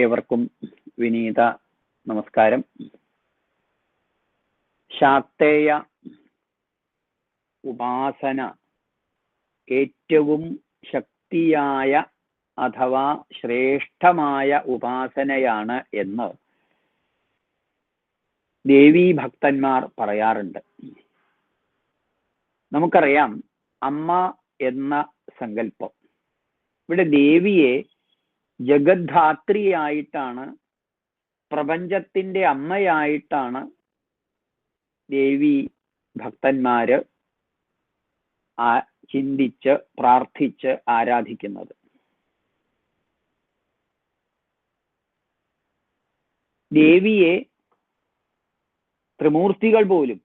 ഏവർക്കും വിനീത നമസ്കാരം. ശാക്തേയ ഉപാസന ഏറ്റവും ശക്തിയായ അഥവാ ശ്രേഷ്ഠമായ ഉപാസനയാണ് എന്ന് ദേവീ ഭക്തന്മാർ പറയാറുണ്ട്. നമുക്കറിയാം, അമ്മ എന്ന സങ്കല്പം, ഇവിടെ ദേവിയെ ജഗദ്ധാത്രിയായിട്ടാണ്, പ്രപഞ്ചത്തിന്റെ അമ്മയായിട്ടാണ് ദേവി ഭക്തന്മാര് ചിന്തിച്ച് പ്രാർത്ഥിച്ച് ആരാധിക്കുന്നത്. ദേവിയെ ത്രിമൂർത്തികൾ പോലും,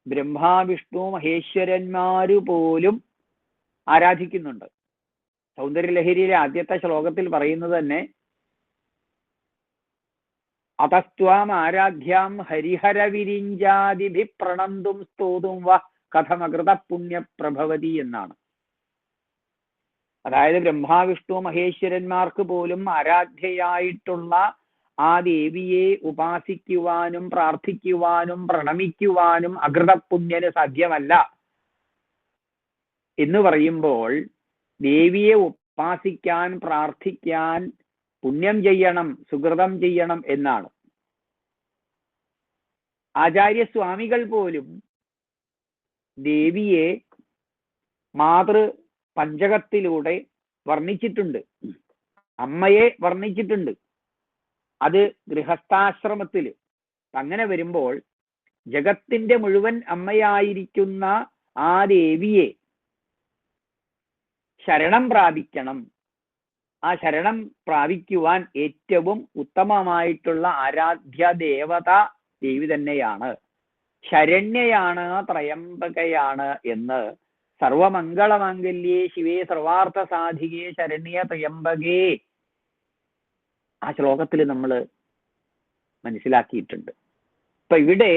ബ്രഹ്മ വിഷ്ണു മഹേശ്വരന്മാര് പോലും ആരാധിക്കുന്നുണ്ട്. സൗന്ദര്യലഹരിയിലെ ആദ്യത്തെ ശ്ലോകത്തിൽ പറയുന്നത് തന്നെ അതസ്ത്വാം ആരാധ്യാം ഹരിഹരവിരിഞ്ചാദിഭി പ്രണന്തും സ്തോതും വ കഥമകൃത പുണ്യപ്രഭവതി എന്നാണ്. അതായത് ബ്രഹ്മാവിഷ്ണു മഹേശ്വരന്മാർക്ക് പോലും ആരാധ്യയായിട്ടുള്ള ആ ദേവിയെ ഉപാസിക്കുവാനും പ്രാർത്ഥിക്കുവാനും പ്രണമിക്കുവാനും അകൃതപുണ്യന് സാധ്യമല്ല എന്ന് പറയുമ്പോൾ, ദേവിയെ ഉപാസിക്കാൻ പ്രാർത്ഥിക്കാൻ പുണ്യം ചെയ്യണം, സുകൃതം ചെയ്യണം എന്നാണ്. ആചാര്യസ്വാമികൾ പോലും ദേവിയെ മാതൃ പഞ്ചകത്തിലൂടെ വർണ്ണിച്ചിട്ടുണ്ട്, അമ്മയെ വർണ്ണിച്ചിട്ടുണ്ട്. അത് ഗൃഹസ്ഥാശ്രമത്തില്. അങ്ങനെ വരുമ്പോൾ ജഗത്തിന്റെ മുഴുവൻ അമ്മയായിരിക്കുന്ന ആ ദേവിയെ ശരണം പ്രാപിക്കണം. ആ ശരണം പ്രാപിക്കുവാൻ ഏറ്റവും ഉത്തമമായിട്ടുള്ള ആരാധ്യ ദേവത ദേവി തന്നെയാണ്. ശരണ്യയാണ്, ത്രയംബകയാണ് എന്ന് സർവമംഗളമാംഗല്യേ ശിവേ സർവാർത്ഥ സാധികേ ശരണ്യ ത്രയംബകേ ആ ശ്ലോകത്തിൽ നമ്മൾ മനസ്സിലാക്കിയിട്ടുണ്ട്. അപ്പൊ ഇവിടെ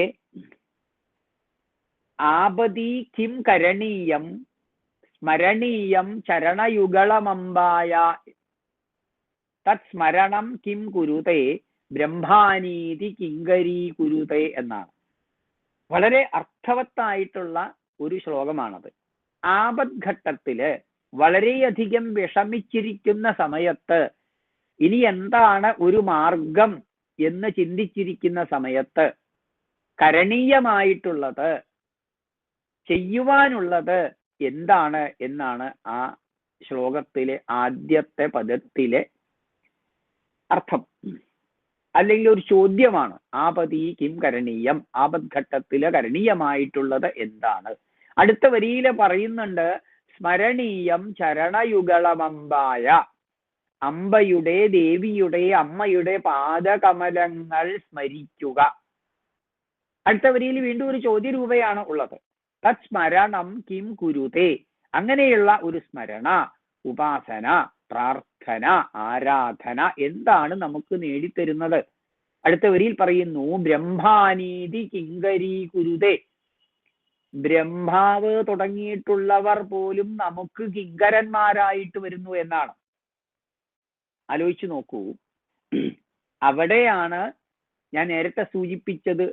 ആപതി കിം കരണീയം സ്മരണീയം ചരണയുഗളമമ്പായ തത്സ്മരണം കിം കുരുതേ ബ്രഹ്മാനീതി കിങ്കരീ കുരുതേ എന്നാണ്. വളരെ അർത്ഥവത്തായിട്ടുള്ള ഒരു ശ്ലോകമാണത്. ആപദ്ഘട്ടത്തില് വളരെയധികം വിഷമിച്ചിരിക്കുന്ന സമയത്ത് ഇനി എന്താണ് ഒരു മാർഗം എന്ന് ചിന്തിച്ചിരിക്കുന്ന സമയത്ത് കരണീയമായിട്ടുള്ളത്, ചെയ്യുവാനുള്ളത് എന്താണ് എന്നാണ് ആ ശ്ലോകത്തിലെ ആദ്യത്തെ പദത്തിലെ അർത്ഥം. അല്ലെങ്കിൽ ഒരു ചോദ്യമാണ്. ആപതി കിം കരണീയം, ആപദ്ഘട്ടത്തില് കരണീയമായിട്ടുള്ളത് എന്താണ്? അടുത്ത വരിയില് പറയുന്നുണ്ട്, സ്മരണീയം ചരണയുഗളമമ്പായ, അമ്പയുടെ ദേവിയുടെ അമ്മയുടെ പാദകമലങ്ങൾ സ്മരിക്കുക. അടുത്ത വരിയിൽ വീണ്ടും ഒരു ചോദ്യരൂപയാണ് ഉള്ളത്. തത് സ്മരണം കിം കുരുതേ, അങ്ങനെയുള്ള ഒരു സ്മരണ, ഉപാസന, പ്രാർത്ഥന, ആരാധന എന്താണ് നമുക്ക് നേടിത്തരുന്നത്? അടുത്ത വരിയിൽ പറയുന്നു, ബ്രഹ്മാനീതി കിങ്കരീ കുരുതേ, ബ്രഹ്മാവ് തുടങ്ങിയിട്ടുള്ളവർ പോലും നമുക്ക് കിങ്കരന്മാരായിട്ട് വരുന്നു എന്നാണ്. ആലോചിച്ചു നോക്കൂ. അവിടെയാണ് ഞാൻ നേരത്തെ സൂചിപ്പിച്ചത്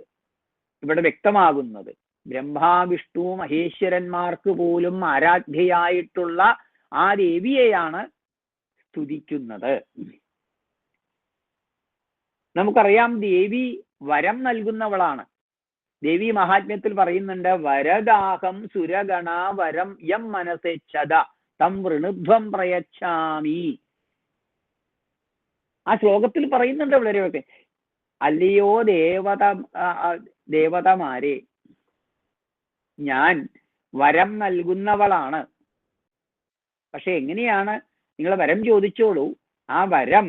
ഇവിടെ വ്യക്തമാകുന്നത്. ബ്രഹ്മാ വിഷ്ണു മഹേശ്വരന്മാർക്ക് പോലും ആരാധ്യയായിട്ടുള്ള ആ ദേവിയെയാണ് സ്തുതിക്കുന്നത്. നമുക്കറിയാം, ദേവി വരം നൽകുന്നവളാണ്. ദേവി മഹാത്മ്യത്തിൽ പറയുന്നുണ്ട്, വരദാഹം സുരഗണ വരം യം മനസേച്ഛത തം വൃണുധ്വം പ്രയച്ഛാമി. ആ ശ്ലോകത്തിൽ പറയുന്നുണ്ട് വളരെയൊക്കെ. അല്ലയോ ദേവതമാരെ, ഞാൻ വരം നൽകുന്നവളാണ്. പക്ഷെ എങ്ങനെയാണ്? നിങ്ങൾ വരം ചോദിച്ചോളൂ. ആ വരം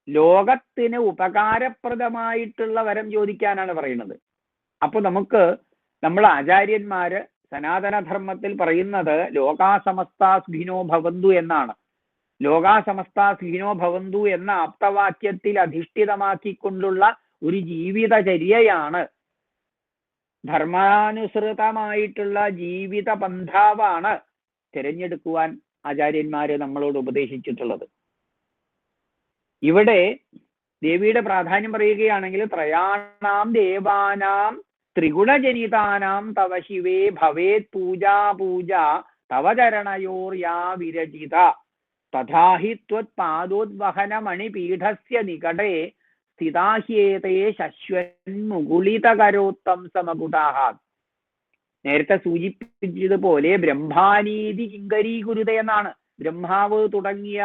ലോകത്തിന് ഉപകാരപ്രദമായിട്ടുള്ള വരം ചോദിക്കാനാണ് പറയുന്നത്. അപ്പൊ നമ്മൾ ആചാര്യന്മാര് സനാതനധർമ്മത്തിൽ പറയുന്നത് ലോകാസമസ്ത സുഖിനോ ഭവന്തു എന്നാണ്. ലോകാസമസ്ത സുഖിനോ ഭവന്തു എന്ന ആപ്തവാക്യത്തിൽ അധിഷ്ഠിതമാക്കിക്കൊണ്ടുള്ള ഒരു ജീവിതചര്യയാണ്, ധർമാനുസൃതമായിട്ടുള്ള ജീവിത പന്ഥാവാണ് തിരഞ്ഞെടുക്കുവാൻ ആചാര്യന്മാര് നമ്മളോട് ഉപദേശിച്ചിട്ടുള്ളത്. ഇവിടെ ദേവിയുടെ പ്രാധാന്യം പറയുകയാണെങ്കിൽ ത്രയാണാം ദേവാനാം ത്രിഗുണജനിതാനാം തവ ശിവേ ഭവേത് പൂജ തവ ചരണയോർ യാ വിരചിത തഥാഹി ത്വത്പാദോദ്വഹന മണിപീഠസ്യ നികടേ സ്ഥിതാഹ്യേതേ ശശ്വന്മുകുളിതകരോത്തം സമകുടാഹ. നേരത്തെ സൂചിപ്പിച്ചതുപോലെ ബ്രഹ്മാനീതി കിങ്കരീകുരുത എന്നാണ്. ബ്രഹ്മാവ് തുടങ്ങിയ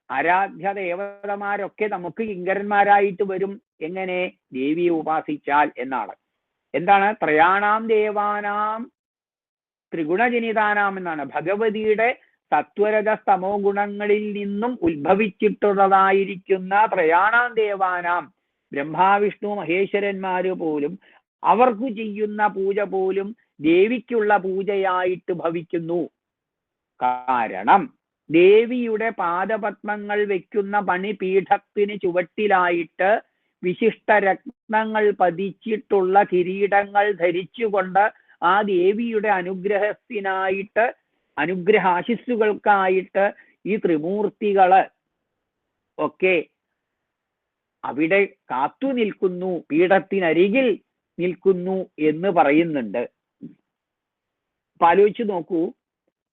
ആരാധ്യ ദേവതമാരൊക്കെ നമുക്ക് കിങ്കരന്മാരായിട്ട് വരും. എങ്ങനെ? ദേവിയെ ഉപാസിച്ചാൽ എന്നാണ്. എന്താണ്? ത്രയാണാം ദേവാനാം ത്രിഗുണജനിതാനാം എന്നാണ്. ഭഗവതിയുടെ സത്വരജ സ്തമോ ഗുണങ്ങളിൽ നിന്നും ഉത്ഭവിച്ചിട്ടുള്ളതായിരിക്കുന്ന ത്രയാണാം ദേവാനാം, ബ്രഹ്മാവിഷ്ണു മഹേശ്വരന്മാര് പോലും അവർക്ക് ചെയ്യുന്ന പൂജ പോലും ദേവിക്കുള്ള പൂജയായിട്ട് ഭവിക്കുന്നു. കാരണം ദേവിയുടെ പാദപത്മങ്ങൾ വെക്കുന്ന പണിപീഠത്തിന് ചുവട്ടിലായിട്ട് വിശിഷ്ട രത്നങ്ങൾ പതിച്ചിട്ടുള്ള കിരീടങ്ങൾ ധരിച്ചുകൊണ്ട് ആ ദേവിയുടെ അനുഗ്രഹത്തിനായിട്ട്, അനുഗ്രഹാശിസ്സുകൾക്കായിട്ട് ഈ ത്രിമൂർത്തികള് ഒക്കെ അവിടെ കാത്തു നിൽക്കുന്നു, പീഠത്തിനരികിൽ നിൽക്കുന്നു എന്ന് പറയുന്നുണ്ട്. അപ്പൊ ആലോചിച്ച് നോക്കൂ.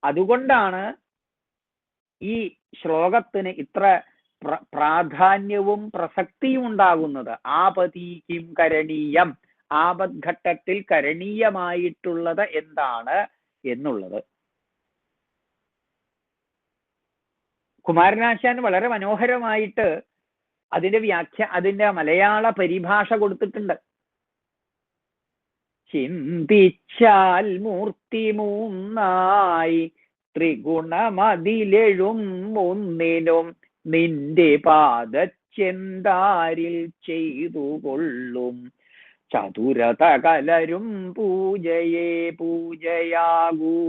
അതുകൊണ്ടാണ് ഈ ശ്ലോകത്തിന് ഇത്ര പ്രാധാന്യവും പ്രസക്തിയും ഉണ്ടാകുന്നത്. ആപതി കിം കരണീയം, ആപദ്ഘട്ടത്തിൽ കരണീയമായിട്ടുള്ളത് എന്താണ് എന്നുള്ളത്. കുമാരനാശാൻ വളരെ മനോഹരമായിട്ട് അതിന്റെ മലയാള പരിഭാഷ കൊടുത്തിട്ടുണ്ട്. ചിന്തിച്ചാൽ മൂർത്തി മൂന്നായി ത്രിഗുണമതിലെഴും ഒന്നിനും നിന്റെ പാദച്ചെന്താരിൽ ചെയ്തു കൊള്ളും ചതുരത കലരും പൂജയെ പൂജയാകൂ.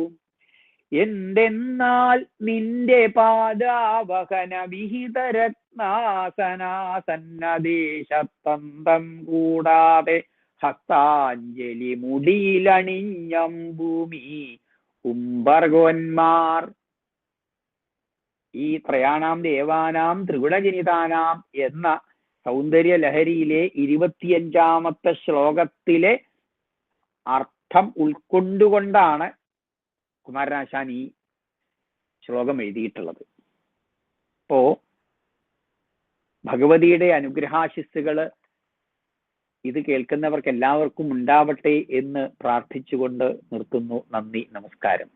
എന്തെന്നാൽ നിന്റെ പാദാവഹന വിഹിതരത്നാസനാസന്നദേശത്തന്തം കൂടാതെ ഹസ്താഞ്ജലി മുടിയിലണിഞ്ഞം ഭൂമി കുംഭർഗോന്മാർ. ഈ ത്രയാണാം ദേവാനാം ത്രിഗുണജനിതാനാം എന്ന സൗന്ദര്യ ലഹരിയിലെ 25ാമത്തെ ശ്ലോകത്തിലെ അർത്ഥം ഉൾക്കൊണ്ടുകൊണ്ടാണ് കുമാരനാശാൻ ഈ ശ്ലോകം എഴുതിയിട്ടുള്ളത്. അപ്പോ ഭഗവതിയുടെ അനുഗ്രഹാശിസ്സുകള് ഇത് കേൾക്കുന്നവർക്ക് എല്ലാവർക്കും ഉണ്ടാവട്ടെ എന്ന് പ്രാർത്ഥിച്ചുകൊണ്ട് നിർത്തുന്നു. നന്ദി, നമസ്കാരം.